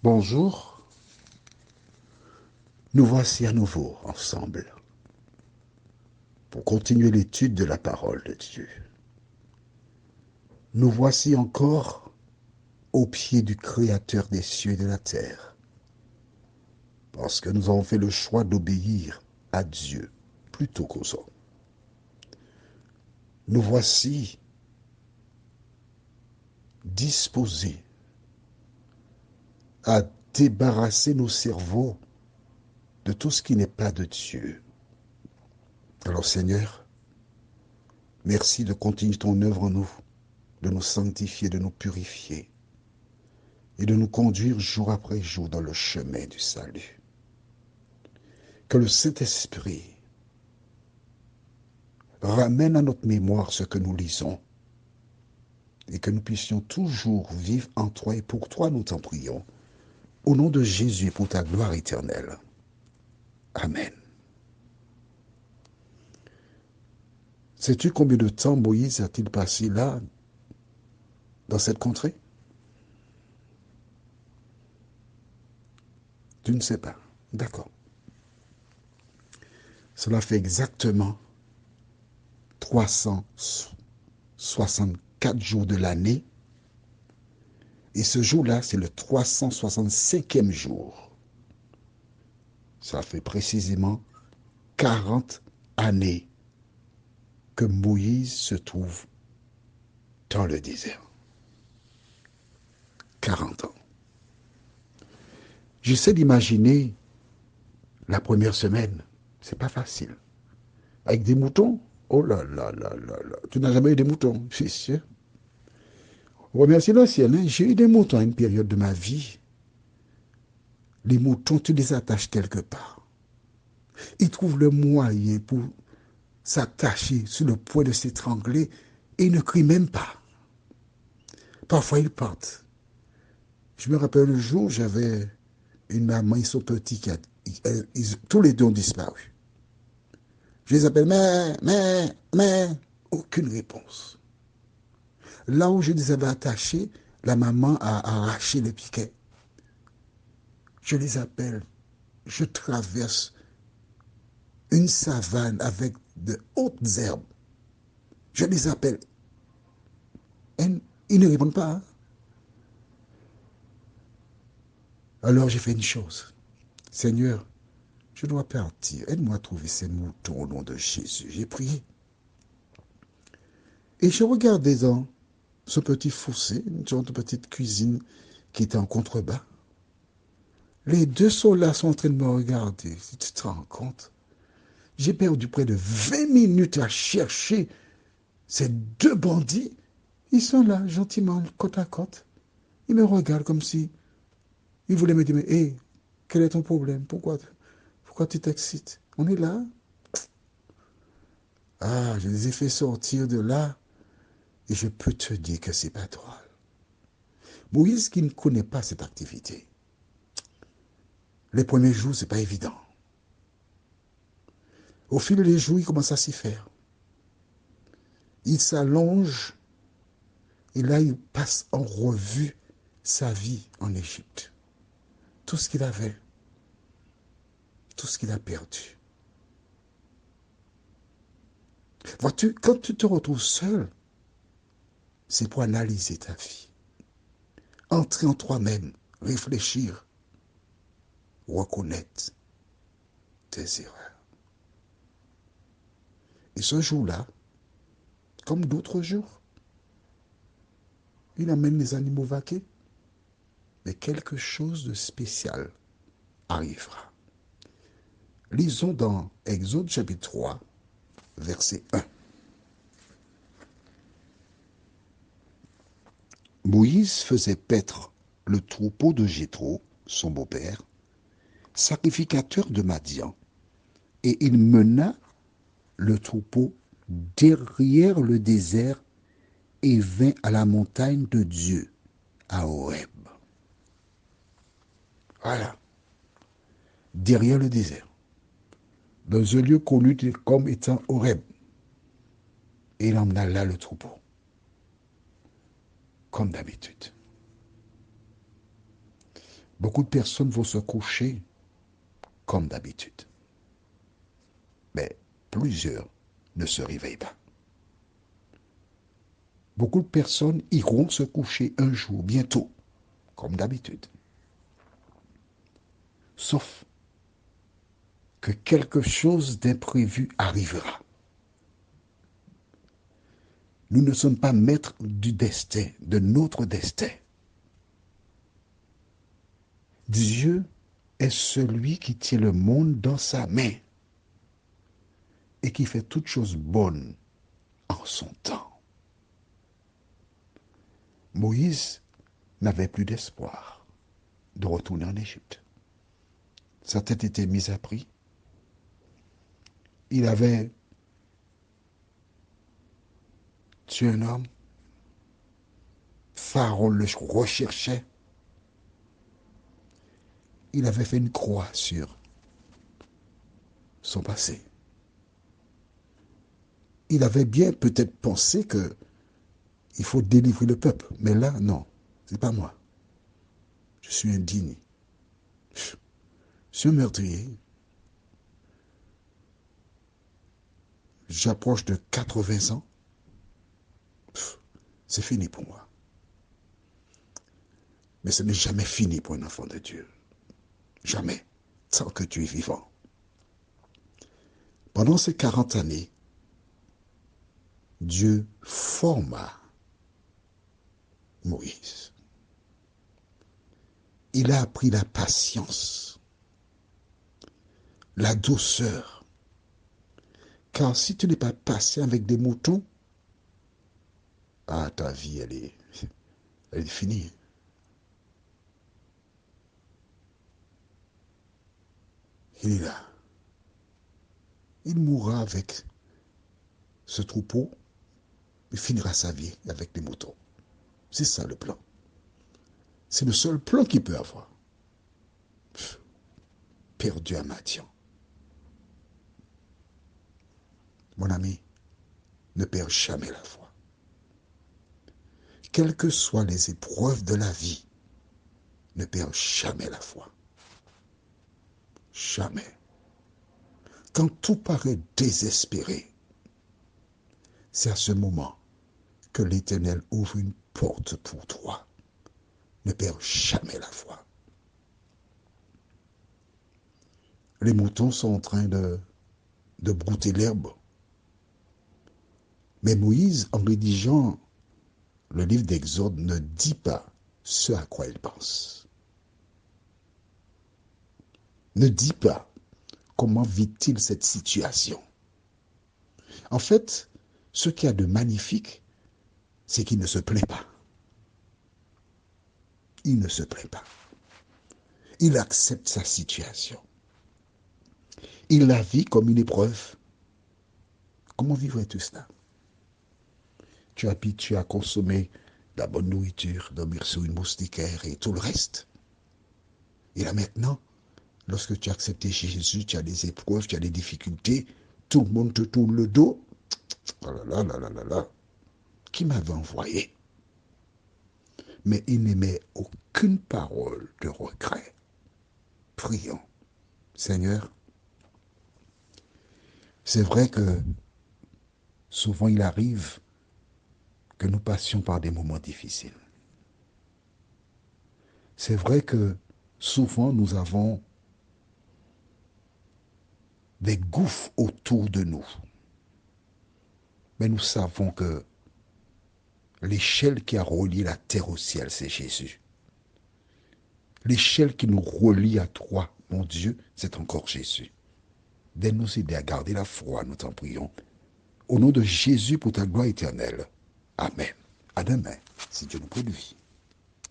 Bonjour, nous voici à nouveau ensemble pour continuer l'étude de la parole de Dieu. Nous voici encore au pied du Créateur des cieux et de la terre, parce que nous avons fait le choix d'obéir à Dieu plutôt qu'aux hommes. Nous voici disposés à débarrasser nos cerveaux de tout ce qui n'est pas de Dieu. Alors Seigneur, merci de continuer ton œuvre en nous, de nous sanctifier, de nous purifier et de nous conduire jour après jour dans le chemin du salut. Que le Saint-Esprit ramène à notre mémoire ce que nous lisons et que nous puissions toujours vivre en toi et pour toi, nous t'en prions. Au nom de Jésus et pour ta gloire éternelle. Amen. Sais-tu combien de temps Moïse a-t-il passé là, dans cette contrée? Tu ne sais pas. D'accord. Cela fait exactement 364 jours de l'année. Et ce jour-là, c'est le 365e jour. Ça fait précisément 40 années que Moïse se trouve dans le désert. 40 ans. J'essaie d'imaginer la première semaine. C'est pas facile. Avec des moutons, oh là là là là là. Tu n'as jamais eu des moutons, c'est sûr. Remercie le ciel, hein? J'ai eu des moutons à une période de ma vie. Les moutons, tu les attaches quelque part. Ils trouvent le moyen pour s'attacher sur le point de s'étrangler et ils ne crient même pas. Parfois, ils partent. Je me rappelle un jour, j'avais une maman et son petit qui tous les deux ont disparu. Je les appelle, mais, aucune réponse. Là où je les avais attachés, la maman a arraché les piquets. Je les appelle, je traverse une savane avec de hautes herbes. Je les appelle. Et ils ne répondent pas. Hein? Alors j'ai fait une chose. Seigneur, je dois partir. Aide-moi à trouver ces moutons au nom de Jésus. J'ai prié. Et je regardais dans ce petit fossé, une sorte de petite cuisine qui était en contrebas. Les deux soldats sont en train de me regarder. Si tu te rends compte, j'ai perdu près de 20 minutes à chercher ces deux bandits. Ils sont là, gentiment, côte à côte. Ils me regardent comme si ils voulaient me dire, mais hé, quel est ton problème? Pourquoi tu t'excites? On est là. Ah, je les ai fait sortir de là et je peux te dire que c'est pas drôle. Moïse qui ne connaît pas cette activité. Les premiers jours, c'est pas évident. Au fil des jours, il commence à s'y faire. Il s'allonge et là, il passe en revue sa vie en Égypte. Tout ce qu'il avait, tout ce qu'il a perdu. Vois-tu, quand tu te retrouves seul, c'est pour analyser ta vie. Entrer en toi-même, réfléchir, reconnaître tes erreurs. Et ce jour-là, comme d'autres jours, il amène les animaux vaquer, mais quelque chose de spécial arrivera. Lisons dans Exode chapitre 3, verset 1. Moïse faisait paître le troupeau de Jéthro, son beau-père, sacrificateur de Madian, et il mena le troupeau derrière le désert et vint à la montagne de Dieu, à Horeb. Voilà, derrière le désert, dans un lieu connu comme étant Horeb. Et il emmena là le troupeau, comme d'habitude. Beaucoup de personnes vont se coucher comme d'habitude. Mais plusieurs ne se réveillent pas. Beaucoup de personnes iront se coucher un jour, bientôt, comme d'habitude. Sauf que quelque chose d'imprévu arrivera. Nous ne sommes pas maîtres du destin, de notre destin. Dieu est celui qui tient le monde dans sa main et qui fait toutes choses bonnes en son temps. Moïse n'avait plus d'espoir de retourner en Égypte. Sa tête était mise à prix. Il avait tué un homme. Pharaon le recherchait. Il avait fait une croix sur son passé. Il avait bien peut-être pensé que il faut délivrer le peuple. Mais là, non, c'est pas moi. Je suis indigne. Je suis un meurtrier. J'approche de 80 ans. C'est fini pour moi. Mais ce n'est jamais fini pour un enfant de Dieu. Jamais. Tant que tu es vivant. Pendant ces 40 années, Dieu forma Moïse. Il a appris la patience, la douceur. Car si tu n'es pas patient avec des moutons, ta vie, elle est finie. Il est là. Il mourra avec ce troupeau, il finira sa vie avec des moutons. C'est ça le plan. C'est le seul plan qu'il peut avoir. Perdu à Madian. Mon ami, ne perds jamais la foi. Quelles que soient les épreuves de la vie, ne perds jamais la foi. Jamais. Quand tout paraît désespéré, c'est à ce moment que l'Éternel ouvre une porte pour toi. Ne perds jamais la foi. Les moutons sont en train de brouter l'herbe. Mais Moïse, en rédigeant le livre d'Exode, ne dit pas ce à quoi il pense. Ne dit pas comment vit-il cette situation. En fait, ce qu'il y a de magnifique, c'est qu'il ne se plaint pas. Il ne se plaint pas. Il accepte sa situation. Il la vit comme une épreuve. Comment vivrais-tu cela? Tu es habitué à consommer de la bonne nourriture, dormir sur une moustiquaire et tout le reste. Et là maintenant, lorsque tu as accepté Jésus, tu as des épreuves, tu as des difficultés, tout le monde te tourne le dos. Oh là là là là là là. Qui m'avait envoyé? Mais il n'émet aucune parole de regret. Prions. Seigneur, c'est vrai que souvent il arrive que nous passions par des moments difficiles. C'est vrai que souvent nous avons des gouffres autour de nous. Mais nous savons que l'échelle qui a relié la terre au ciel, c'est Jésus. L'échelle qui nous relie à toi, mon Dieu, c'est encore Jésus. Donne-nous aider à garder la foi, nous t'en prions. Au nom de Jésus pour ta gloire éternelle. Amen. À demain, si Dieu nous produit.